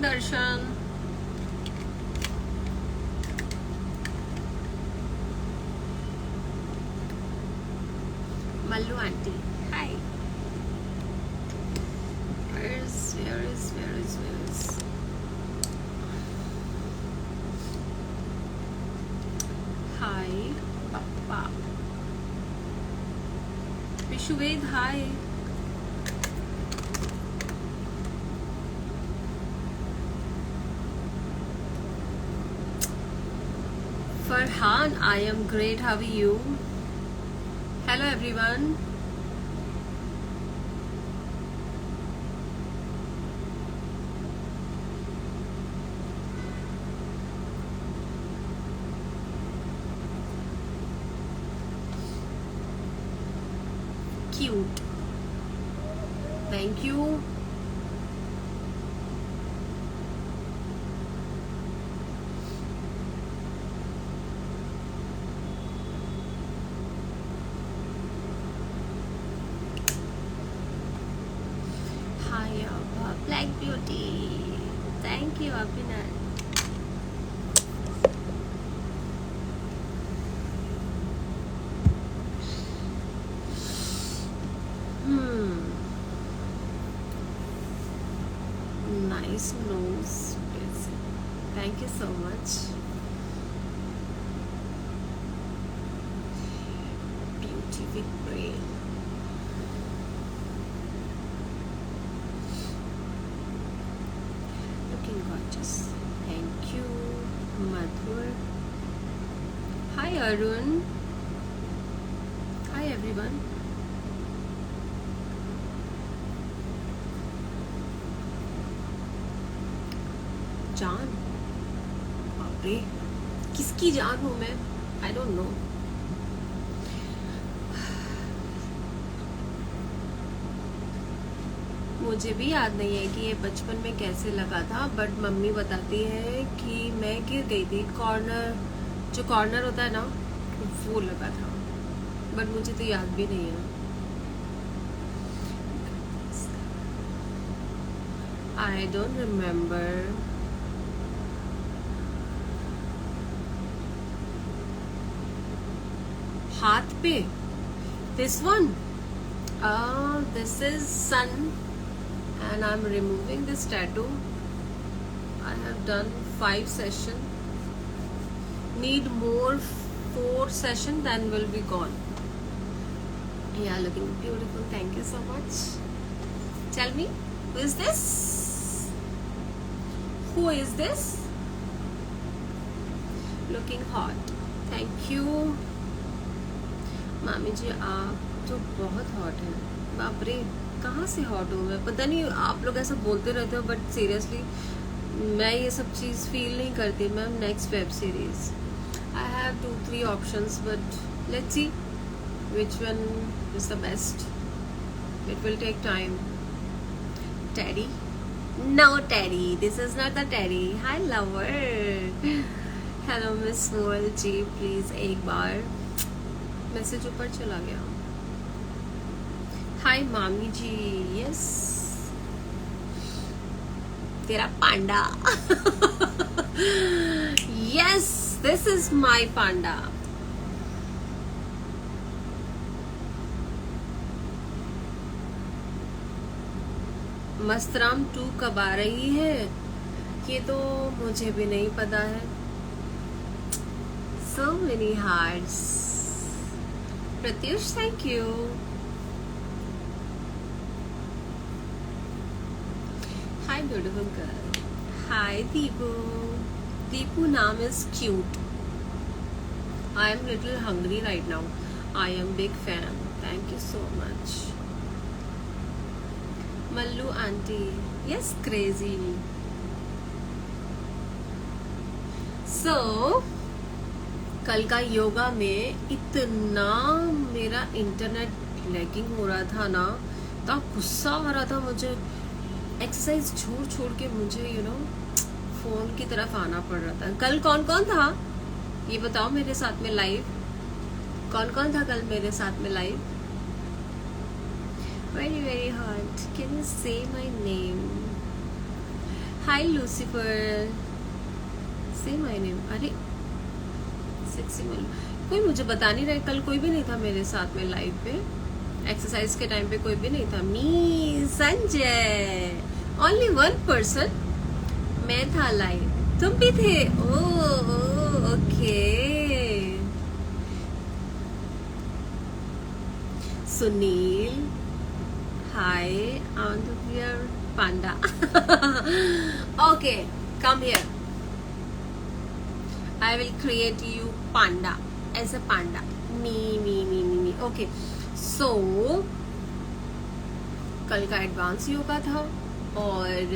Darshan. Mallu aunty hi. Where is hi papa. Vishuved hi. Farhan, I am great. How are you? Hello everyone. Cute. Thank you. Hi, Black Beauty. Thank you, Abhinay. Nice nose. Thank you so much. Beauty with brain. Looking gorgeous. Thank you, Madhur. Hi, Arun. Hi, everyone. जान, बाप रे, किसकी जान हूँ मैं? I don't know. मुझे भी याद नहीं है कि ये बचपन में कैसे लगा था, बट मम्मी बताती है कि मैं गिर गई थी। कॉर्नर, जो कॉर्नर होता है ना, वो लगा था, बट मुझे तो याद भी नहीं है। I don't remember. हाथ पे, this one, this is sun and I'm removing this tattoo. I have done 5 sessions, need more 4 sessions, then will be gone. Yeah, looking beautiful. Thank you so much. Tell me, who is this? Who is this? Looking hot. Thank you. मामी जी आप तो बहुत hot हैं। बाप रे, कहाँ से hot हूँ मैं? पता नहीं, आप लोग ऐसा बोलते रहते हो, बट सीरियसली मैं ये सब चीज़ फील नहीं करती। Ma'am next web series I have 2-3 options, but let's see which one is the best. It will take time. Teddy? No teddy, this is not the teddy. Hi lover. Hello miss Mol ji, please एक बार. Message ऊपर चला गया. हाय मामी जी. Yes, तेरा पांडा. Yes, this is my पांडा. मस्तराम 2 कब आ रही है ये तो मुझे भी नहीं पता है. So many hearts. Pratyush, thank you. Hi beautiful girl. Hi Deepu. Deepu naam is cute. I am little hungry right now. I am big fan. Thank you so much. Mallu auntie. Yes, crazy. So कल का योगा में इतना मेरा internet lagging हो रहा था ना, इतना गुस्सा आ रहा था मुझे. एक्सरसाइज छोड़ छोड़ के मुझे फोन की तरफ आना पड़ रहा था. कल कौन कौन था ये बताओ मेरे साथ में लाइव? कौन कौन था कल मेरे साथ में live? Very very hot. Can you से माय नेम? हाय लूसीफर, से माय नेम। अरे सेक्सी मल्लू, कोई मुझे बता नहीं रहा, कल कोई भी नहीं था मेरे साथ में लाइव पे, एक्सरसाइज के टाइम पे कोई भी नहीं था। मी संजय, ओनली वन पर्सन, मैं था लाइव, तुम भी थे। Okay. Sunil, hi Andhra Panda. Okay, come here, I will create you panda as a panda. Me. Okay. So कल का एडवांस योगा था और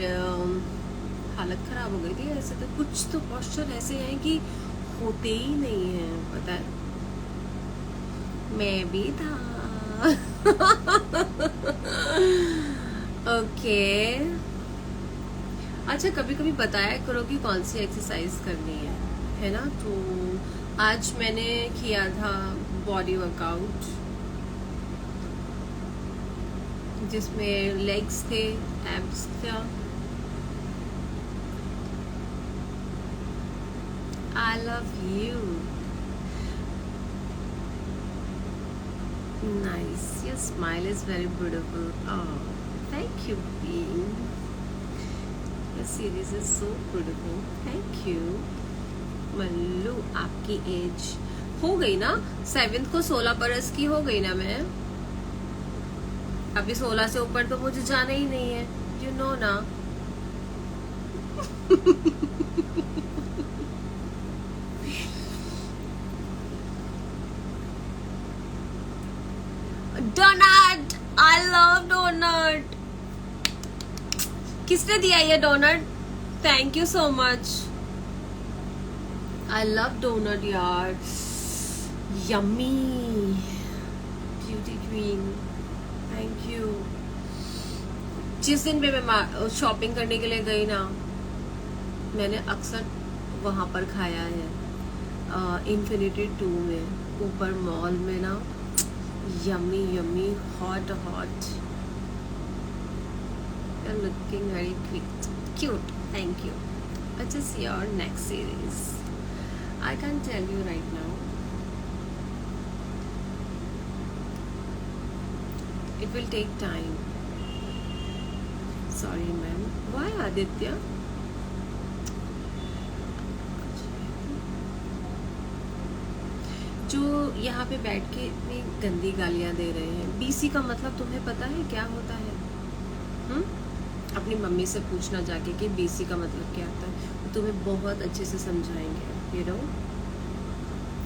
हालत खराब हो गई थी। ऐसे तो कुछ तो पोस्चर ऐसे हैं कि होते ही नहीं है, पता है। मैं भी था। ओके। अच्छा, कभी कभी बताया करो कि कौन सी एक्सरसाइज करनी है ना। तो आज मैंने किया था बॉडी वर्कआउट, जिसमें लेग्स थे, एब्स था। I love you, nice, your smile is very beautiful. Thank you being, your series is so beautiful, thank you. Mallu, आपकी एज हो गई ना 7th को 16 बरस की हो गई ना मैं। अभी 16 से ऊपर तो मुझे जाना ही नहीं है, यू नो ना। Donut, I love donut. किसने दिया ये donut? Thank you so much. I love donut यार, yummy, beauty queen, thank you। जिस दिन पे मैं शॉपिंग करने के लिए गई ना, मैंने अक्सर वहां पर खाया है, इन्फिनिटी 2 में, ऊपर मॉल में ना। Yummy yummy, hot hot, you're looking very cute, thank you। What is your next series? I can't tell you right now. It will take time. Sorry, ma'am. Why, Aditya? जो यहाँ पे बैठ के इतनी गंदी गालियाँ दे रहे हैं, बीसी का मतलब तुम्हें पता है क्या होता है? अपनी मम्मी से पूछना जाके कि बीसी का मतलब क्या होता है, तुम्हें बहुत अच्छे से समझाएंगे। You know?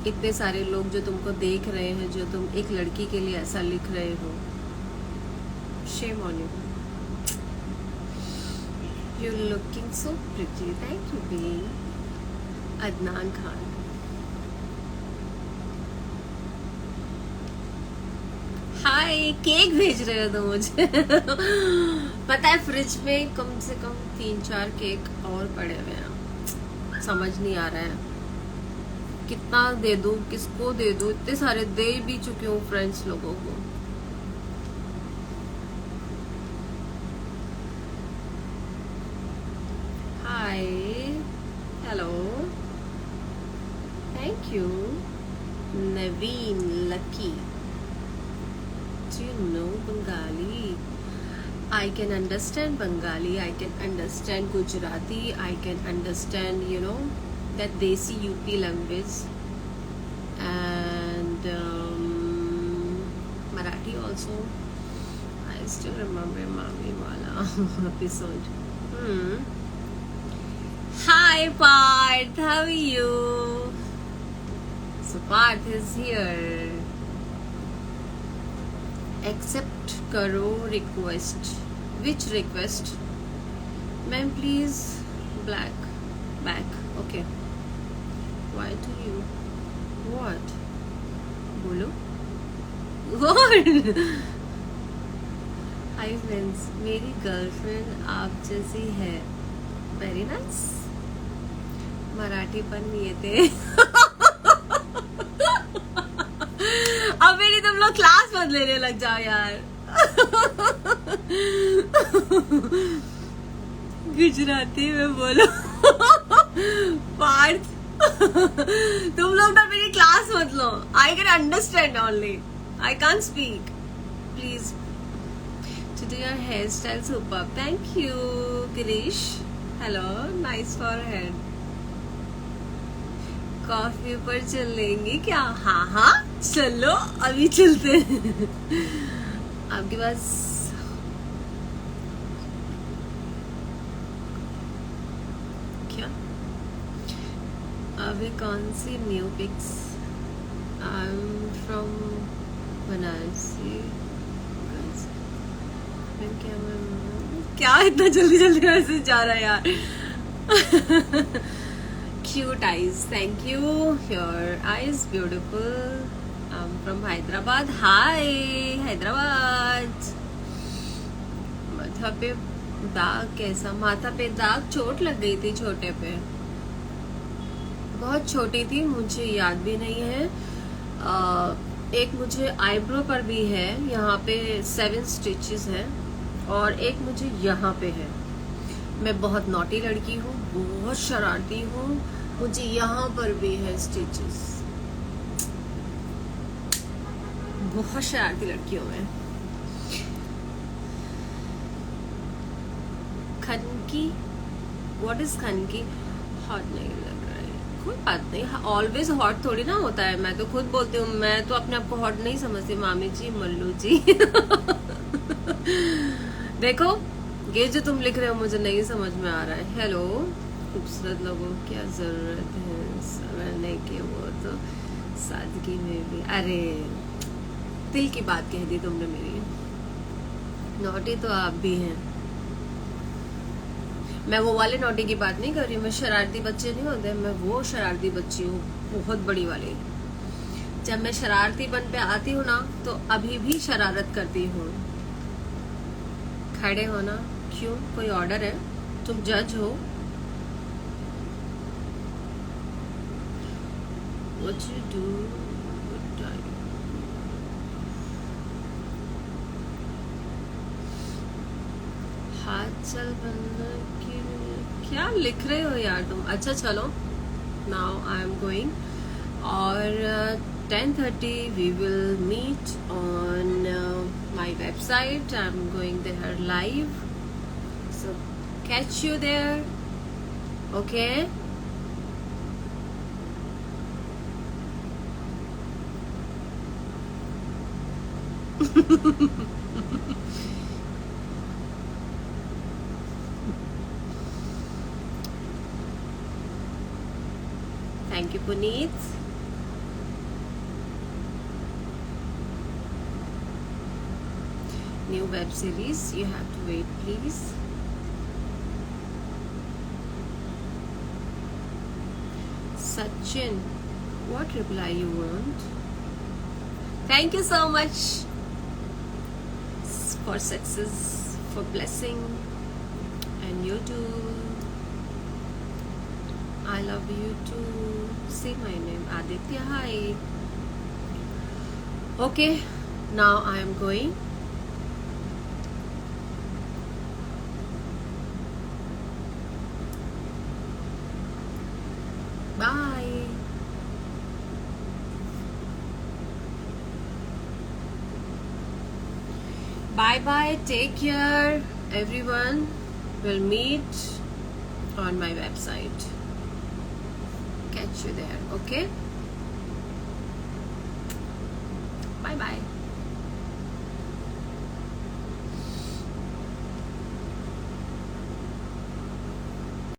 इतने सारे लोग जो तुमको देख रहे हैं, जो तुम एक लड़की के लिए ऐसा लिख रहे हो, shame on you। You're looking so pretty, thank you being Adnan Khan. Hi, cake भेज रहे हो तो मुझे। पता है फ्रिज में कम से कम 3-4 केक और पड़े हुए हैं, समझ नहीं आ रहा है कितना दे दूं, किसको दे दूं। इतने सारे दे भी चुकी हूँ फ्रेंड्स लोगों को। Hi, hello, thank you. Naveen, Lucky, do you know Bengali? I can understand Bengali, I can understand Gujarati, I can understand, you know, that Desi UP language, and Marathi also. I still remember Mami Wala episode. Hi Parth, how are you? So Parth is here. Accept करो request. Which request? Ma'am, please black back. Okay. Why do you? What? बोलो। What? Hi friends, मेरी girlfriend आप जैसी है। Very nice. Marathi पण येते। अब मेरी तुम लोग क्लास मत लेने लग जाओ यार। गुजराती में बोलो पार्थ। तुम लोग ना मेरी क्लास मत लो। I can understand only, I can't speak. Please today your hair style super. Thank you Girish. Hello, nice forehead. Coffee पर चलेंगे क्या? हाँ हाँ चलो, अभी चलते हैं। आपके पास क्या अभी कौन सी new pics? I am from Banarasi. क्या इतना जल्दी जल्दी मैसेज जा रहा है यार। Cute eyes, thank you. Your eyes beautiful. I'm from Hyderabad. Hi, Hyderabad. माथा पे दाग कैसा? माथा पे दाग, चोट लग गई थी छोटे पे, बहुत छोटी थी, मुझे याद भी नहीं है। एक मुझे आईब्रो पर भी है, यहाँ पे 7 स्टिचेस हैं, और एक मुझे यहाँ पे है। मैं बहुत नॉटी लड़की हूँ, बहुत शरारती हूँ, मुझे यहाँ पर भी है स्टिचेस। बहुत शरारती लड़की हूँ मैं। खनकी, व्हाट इज खनकी? हॉट नहीं लग रहा है, कोई बात नहीं, ऑलवेज हॉट थोड़ी ना होता है। मैं तो खुद बोलती हूँ, मैं तो अपने आप को हॉट नहीं समझती। मामी जी, मल्लू जी। देखो, ये जो तुम लिख रहे हो मुझे नहीं समझ में आ रहा है। हेलो, खूबसूरत लोगों को क्या जरूरत है संवरने की, वो तो सादगी में भी। अरे दिल की बात कह दी तुमने मेरी। नोटी तो आप भी हैं। मैं वो वाले नोटी की बात नहीं कर रही हूँ। मैं शरारती बच्चे नहीं होते, मैं वो शरारती बच्ची हूँ, बहुत बड़ी वाली। जब मैं शरारतीपन पे आती हूँ ना, तो अभी भी शरारत करती हूँ। खड़े हो ना, क्यों? कोई ऑर्डर है? तुम जज हो? What you do? हाथ चल बनना की क्या लिख रहे हो यार तुम? अच्छा चलो, नाउ आई एम गोइंग, और 10:30 we will meet on my website. I'm going there live, so catch you there, okay? Thank you, Puneet. New web series, you have to wait please. Sachin, what reply you want? Thank you so much for success, for blessing, and you too. I love you too. Say my name, Aditya. Hi. Okay, now I am going. Bye. Bye bye. Take care, everyone. We'll meet on my website. Catch you there, okay? Bye bye.